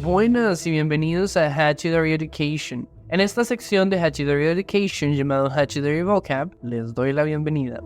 Buenas y bienvenidos a Hachidori Education. En esta sección de Hachidori Education llamado Hachidori Vocab, les doy la bienvenida.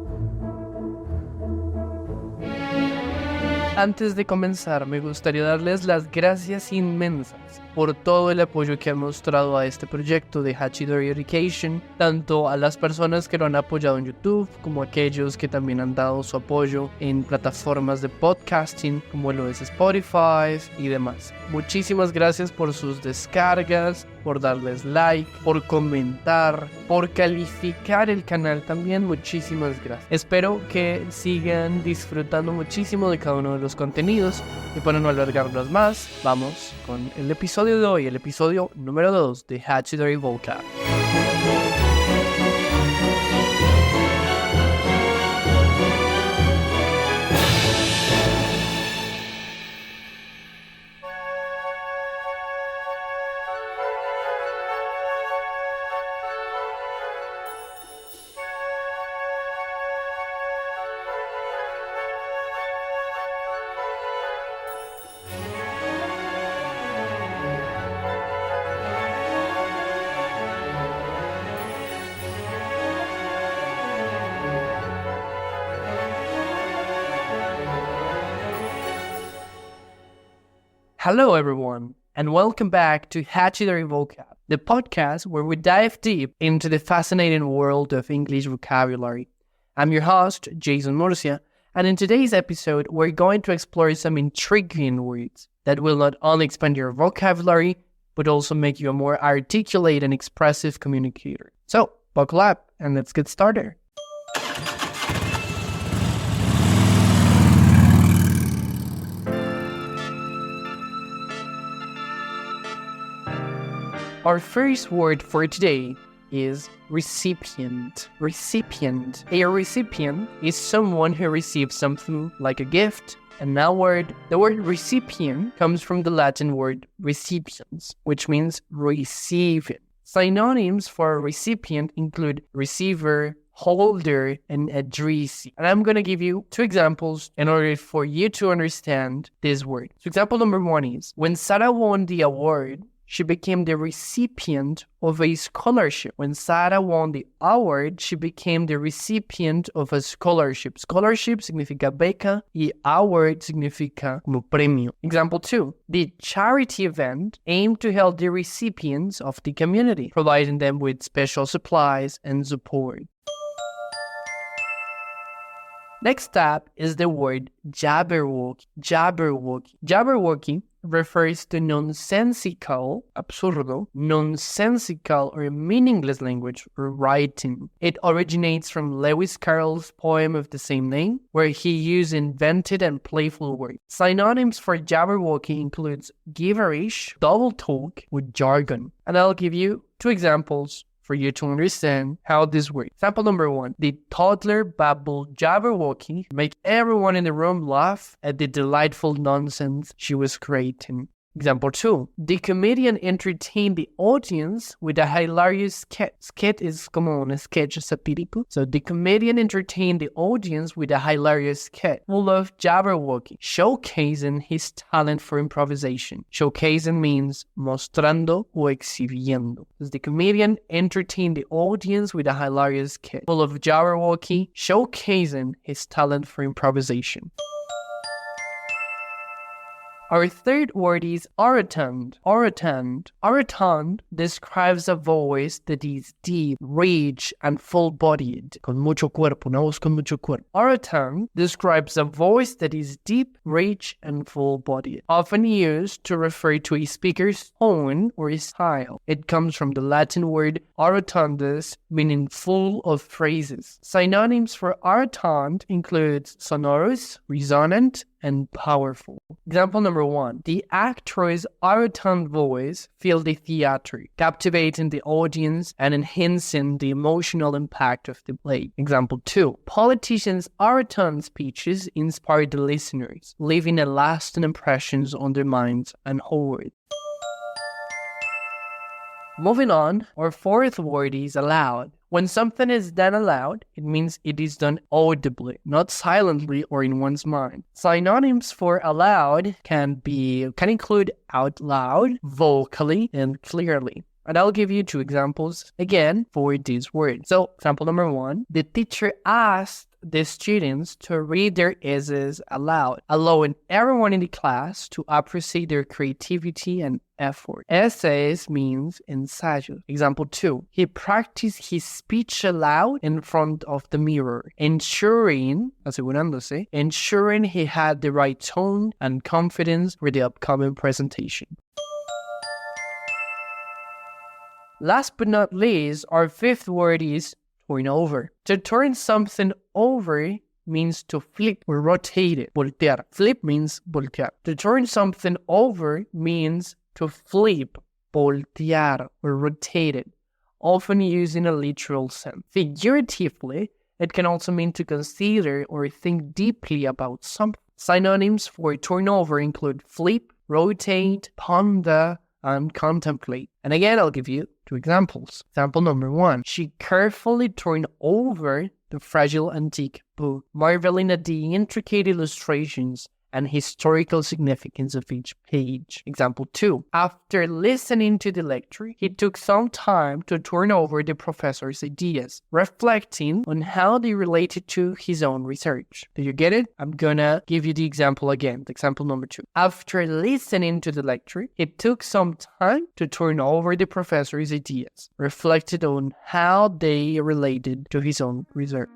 Antes de comenzar, me gustaría darles las gracias inmensas por todo el apoyo que han mostrado a este proyecto de Hachidori Education, tanto a las personas que lo han apoyado en YouTube, como a aquellos que también han dado su apoyo en plataformas de podcasting, como lo es Spotify y demás. Muchísimas gracias por sus descargas, por darles like, por comentar, por calificar el canal también. Muchísimas gracias. Espero que sigan disfrutando muchísimo de cada uno de los contenidos y para no alargarlos más, vamos con el episodio de hoy, el episodio número 2 de Hachidori Vocab. Hello everyone, and welcome back to Hachidori Vocab, the podcast where we dive deep into the fascinating world of English vocabulary. I'm your host, Jason Murcia, and in today's episode, we're going to explore some intriguing words that will not only expand your vocabulary, but also make you a more articulate and expressive communicator. So, buckle up, and let's get started. Our first word for today is recipient. Recipient. A recipient is someone who receives something like a gift. And now the word recipient comes from the Latin word recipiens, which means receiving. Synonyms for recipient include receiver, holder, and addressee. And I'm going to give you two examples in order for you to understand this word. So example number 1 is, when Sarah won the award, she became the recipient of a scholarship. When Sarah won the award, she became the recipient of a scholarship. Scholarship significa beca y award significa como premio. Example 2. The charity event aimed to help the recipients of the community, providing them with special supplies and support. Next up is the word Jabberwocky. Jabberwocky. Jabberwocky refers to nonsensical, absurdo, nonsensical or meaningless language or writing. It originates from Lewis Carroll's poem of the same name, where he used invented and playful words. Synonyms for Jabberwocky includes gibberish, double talk, with jargon. And I'll give you two examples for you to understand how this works. Example number 1. The toddler babbled Jabberwocky to make everyone in the room laugh at the delightful nonsense she was creating. Example 2. The comedian entertained the audience with a hilarious sketch. Sketch is como un sketch satírico. So the comedian entertained the audience with a hilarious sketch full of Jabberwocky, showcasing his talent for improvisation. Showcasing means mostrando o exhibiendo. So the comedian entertained the audience with a hilarious sketch full of Jabberwocky, showcasing his talent for improvisation. Our third word is Orotund. Orotund. Orotund describes a voice that is deep, rich, and full-bodied. Con mucho cuerpo, una voz con mucho cuerpo. Orotund describes a voice that is deep, rich, and full-bodied, often used to refer to a speaker's tone or style. It comes from the Latin word orotundus, meaning full of phrases. Synonyms for orotund include sonorous, resonant, and powerful. Example number 1. The actress' orotund voice filled the theater, captivating the audience and enhancing the emotional impact of the play. Example 2. Politicians' orotund speeches inspired the listeners, leaving a lasting impressions on their minds and hearts. Moving on, our fourth word is aloud. When something is done aloud, it means it is done audibly, not silently or in one's mind. Synonyms for aloud can include out loud, vocally, and clearly. And I'll give you 2 examples again for this word. So, example number 1, the teacher asked the students to read their essays aloud, allowing everyone in the class to appreciate their creativity and effort. Essays means ensayo. Example 2, he practiced his speech aloud in front of the mirror, asegurándose, ensuring he had the right tone and confidence for the upcoming presentation. Last but not least, our 5th word is turn over. To turn something over means to flip or rotate it. Voltear. Flip means voltear. To turn something over means to flip, voltear, or rotate it, often used in a literal sense. Figuratively, it can also mean to consider or think deeply about something. Synonyms for turn over include flip, rotate, ponder, and contemplate. And again, I'll give you 2 examples. Example number 1, she carefully turned over the fragile antique book, marveling at the intricate illustrations and historical significance of each page. Example 2, after listening to the lecture, he took some time to turn over the professor's ideas, reflecting on how they related to his own research. Did you get it? I'm gonna give you the example again. Example number 2, after listening to the lecture, he took some time to turn over the professor's ideas, reflected on how they related to his own research.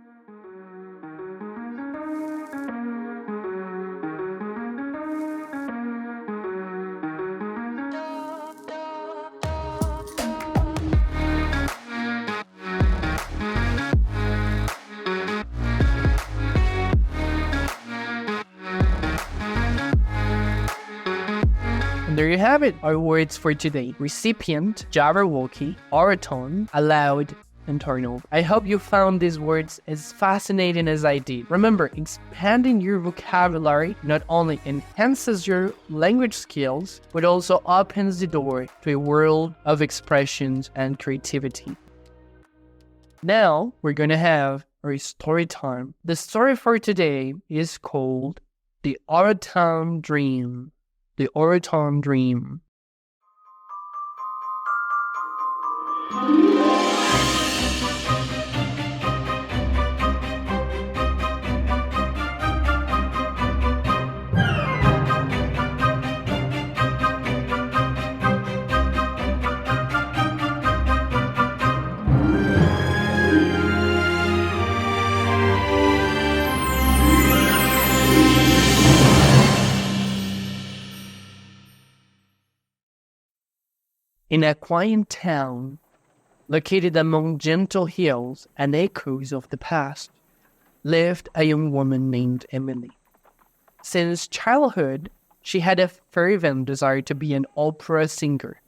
There you have it, our words for today. Recipient, Jabberwocky, Orotund, allowed, and turn over. I hope you found these words as fascinating as I did. Remember, expanding your vocabulary not only enhances your language skills, but also opens the door to a world of expressions and creativity. Now, we're going to have our story time. The story for today is called The Orotund Dream. The Orotund Dream. In a quiet town, located among gentle hills and echoes of the past, lived a young woman named Emily. Since childhood, she had a fervent desire to be an opera singer.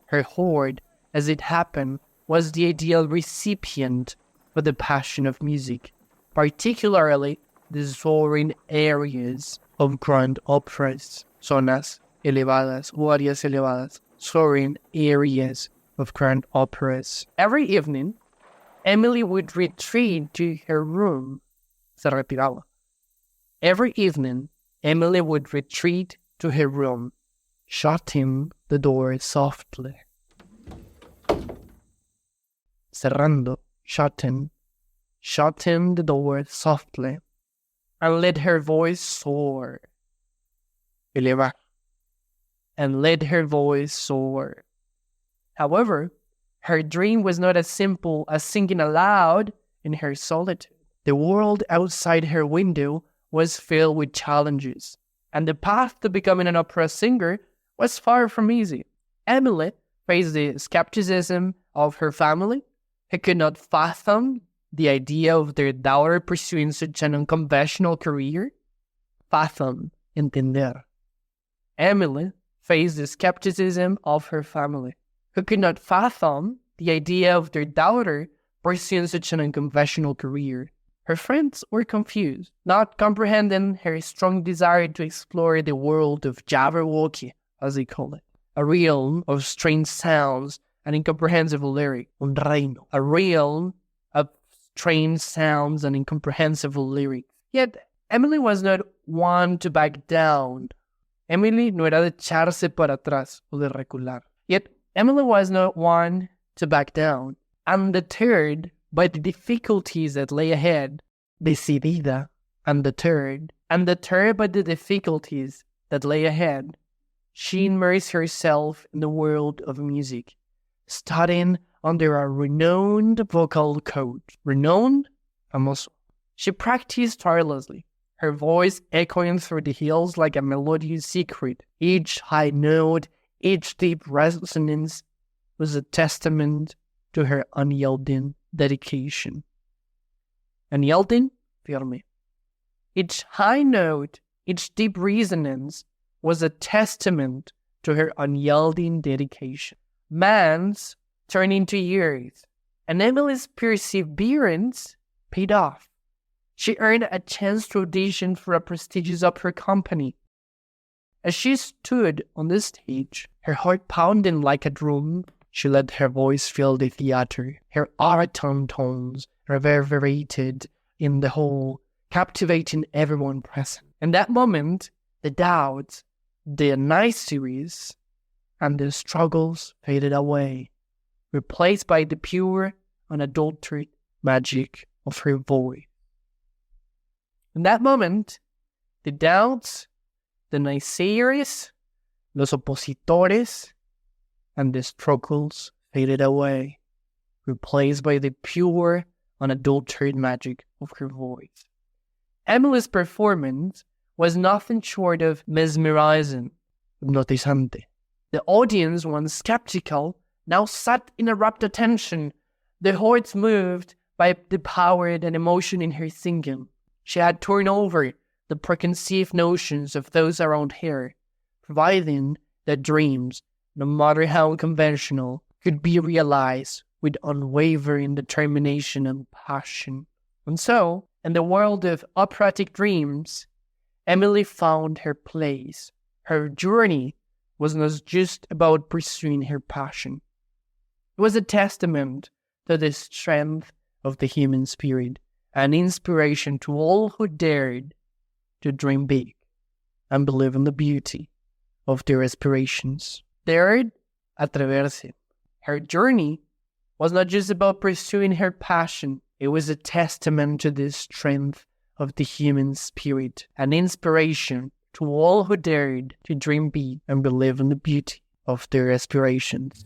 Her hoard, as it happened, was the ideal recipient for the passion of music, particularly the soaring arias of grand operas, zonas elevadas, o áreas elevadas, soaring areas of grand operas. Every evening, Emily would retreat to her room. Se retiraba. Every evening, Emily would retreat to her room, shutting the door softly. Cerrando, shutting the door softly, and let her voice soar. Elevar. And let her voice soar. However, her dream was not as simple as singing aloud in her solitude. The world outside her window was filled with challenges, and the path to becoming an opera singer was far from easy. Emily faced the skepticism of her family, who could not fathom the idea of their daughter pursuing such an unconventional career. Fathom, entender. Emily faced the skepticism of her family, who could not fathom the idea of their daughter pursuing such an unconventional career. Her friends were confused, not comprehending her strong desire to explore the world of Jabberwocky, as they call it, a realm of strange sounds an incomprehensible lyric, un reino, a realm of strange sounds and incomprehensible lyrics. Yet, Emily was not one to back down. Emily no era de echarse para atrás o de recular. Yet, Emily was not one to back down. Undeterred by the difficulties that lay ahead, decidida, undeterred by the difficulties that lay ahead, she immersed herself in the world of music, studying under a renowned vocal coach. Renowned? Famoso. She practiced tirelessly, her voice echoing through the hills like a melodious secret. Each high note, each deep resonance was a testament to her unyielding dedication. Unyielding? Firme. Each high note, each deep resonance was a testament to her unyielding dedication. Months turned into years, and Emily's perseverance paid off. She earned a chance to audition for a prestigious opera company. As she stood on the stage, her heart pounding like a drum, she let her voice fill the theater. Her Orotund tones reverberated in the hall, captivating everyone present. In that moment, the doubts, the anxieties, and the struggles faded away, replaced by the pure, unadulterated magic of her voice. In that moment, the doubts, the naysayers, los opositores, and the struggles faded away, replaced by the pure, unadulterated magic of her voice. Emily's performance was nothing short of mesmerizing, hypnotizante. The audience, once skeptical, now sat in a rapt attention, their hearts moved by the power and emotion in her singing. She had turned over the preconceived notions of those around her, providing that dreams, no matter how conventional, could be realized with unwavering determination and passion. And so, in the world of operatic dreams, Emily found her place. Her journey was not just about pursuing her passion. It was a testament to the strength of the human spirit, an inspiration to all who dared to dream big and believe in the beauty of their aspirations. Dared atreverse. Her journey was not just about pursuing her passion. It was a testament to the strength of the human spirit, an inspiration to all who dared to dream big and believe in the beauty of their aspirations.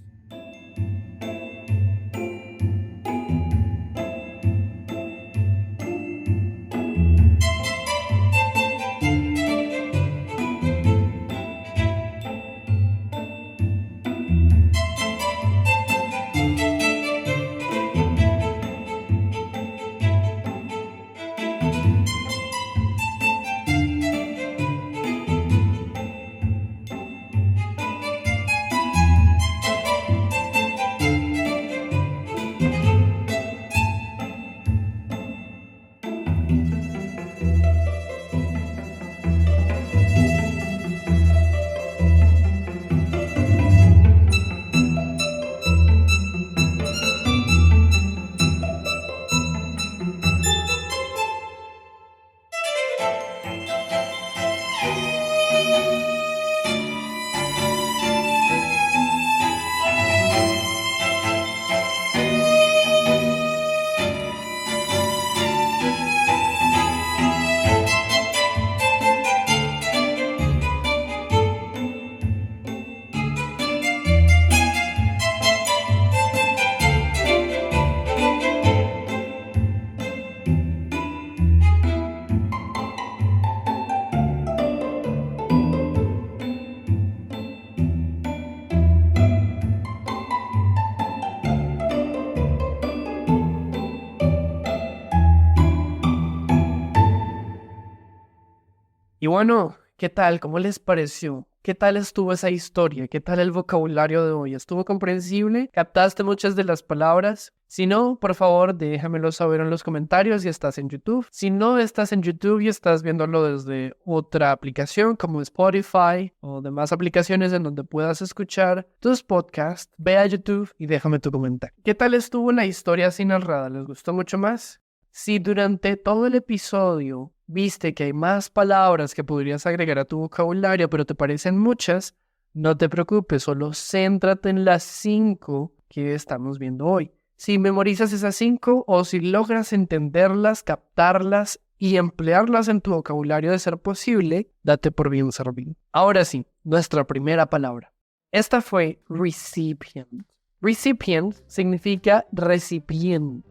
Y bueno, ¿qué tal? ¿Cómo les pareció? ¿Qué tal estuvo esa historia? ¿Qué tal el vocabulario de hoy? ¿Estuvo comprensible? ¿Captaste muchas de las palabras? Si no, por favor, déjamelo saber en los comentarios si estás en YouTube. Si no estás en YouTube y estás viéndolo desde otra aplicación como Spotify o demás aplicaciones en donde puedas escuchar tus podcasts, ve a YouTube y déjame tu comentario. ¿Qué tal estuvo la historia así narrada? ¿Les gustó mucho más? Si durante todo el episodio viste que hay más palabras que podrías agregar a tu vocabulario, pero te parecen muchas, no te preocupes, solo céntrate en las 5 que estamos viendo hoy. Si memorizas esas 5 o si logras entenderlas, captarlas y emplearlas en tu vocabulario de ser posible, date por bien servido. Ahora sí, nuestra primera palabra. Esta fue recipient. Recipient significa recipiente.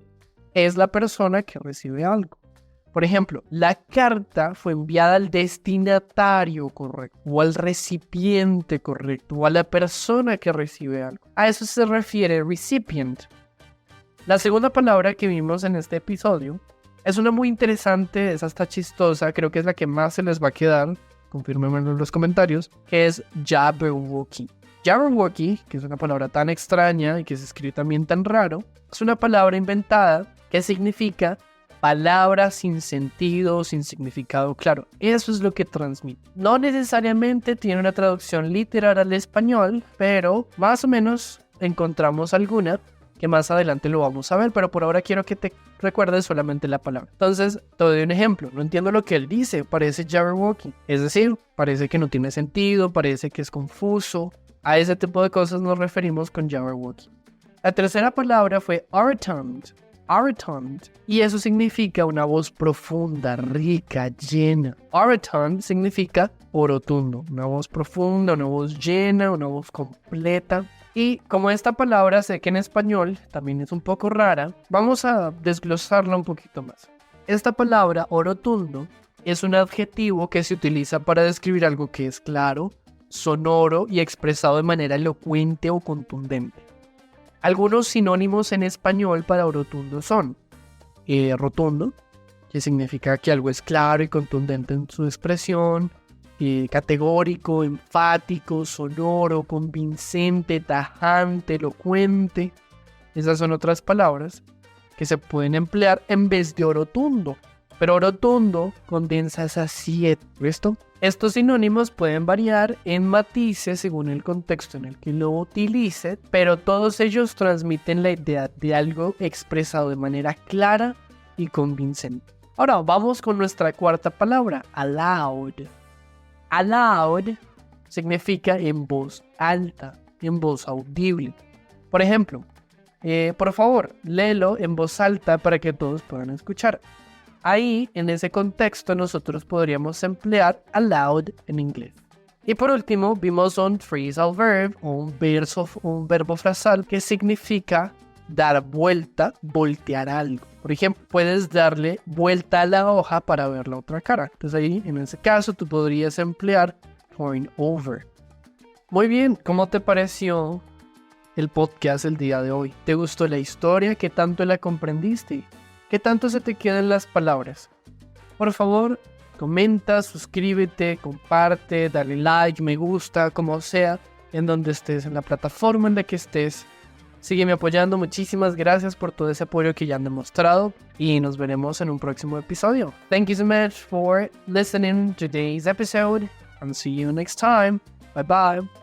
Es la persona que recibe algo. Por ejemplo, la carta fue enviada al destinatario correcto, o al recipiente correcto, o a la persona que recibe algo. A eso se refiere recipient. La segunda palabra que vimos en este episodio es una muy interesante, es hasta chistosa, creo que es la que más se les va a quedar, confírmenmelo en los comentarios, que es Jabberwocky. Jabberwocky, que es una palabra tan extraña y que se escribe también tan raro, es una palabra inventada que significa palabras sin sentido, sin significado claro. Eso es lo que transmite. No necesariamente tiene una traducción literal al español, pero más o menos encontramos alguna que más adelante lo vamos a ver, pero por ahora quiero que te recuerdes solamente la palabra. Entonces, te doy un ejemplo. No entiendo lo que él dice, parece Jabberwocky. Es decir, parece que no tiene sentido, parece que es confuso. A ese tipo de cosas nos referimos con Jabberwocky. La tercera palabra fue Orotund. Orotund. Y eso significa una voz profunda, rica, llena. Orotund significa orotundo. Una voz profunda, una voz llena, una voz completa. Y como esta palabra sé que en español también es un poco rara, vamos a desglosarla un poquito más. Esta palabra, orotundo, es un adjetivo que se utiliza para describir algo que es claro, sonoro y expresado de manera elocuente o contundente. Algunos sinónimos en español para orotundo son rotundo, que significa que algo es claro y contundente en su expresión, categórico, enfático, sonoro, convincente, tajante, elocuente. Esas son otras palabras que se pueden emplear en vez de orotundo. Pero orotundo condensa esas 7, ¿listo? Estos sinónimos pueden variar en matices según el contexto en el que lo utilice, pero todos ellos transmiten la idea de algo expresado de manera clara y convincente. Ahora vamos con nuestra cuarta palabra, aloud. Aloud significa en voz alta, en voz audible. Por ejemplo, por favor, léelo en voz alta para que todos puedan escuchar. Ahí, en ese contexto, nosotros podríamos emplear aloud en inglés. Y por último, vimos un phrasal verb o un verbo frasal que significa dar vuelta, voltear algo. Por ejemplo, puedes darle vuelta a la hoja para ver la otra cara. Entonces ahí, en ese caso, tú podrías emplear turn over. Muy bien, ¿cómo te pareció el podcast el día de hoy? ¿Te gustó la historia? ¿Qué tanto la comprendiste? ¿Qué tanto se te quedan las palabras? Por favor, comenta, suscríbete, comparte, dale like, me gusta, como sea, en donde estés, en la plataforma en la que estés. Sígueme apoyando, muchísimas gracias por todo ese apoyo que ya han demostrado y nos veremos en un próximo episodio. Thank you so much for listening to today's episode and see you next time. Bye bye.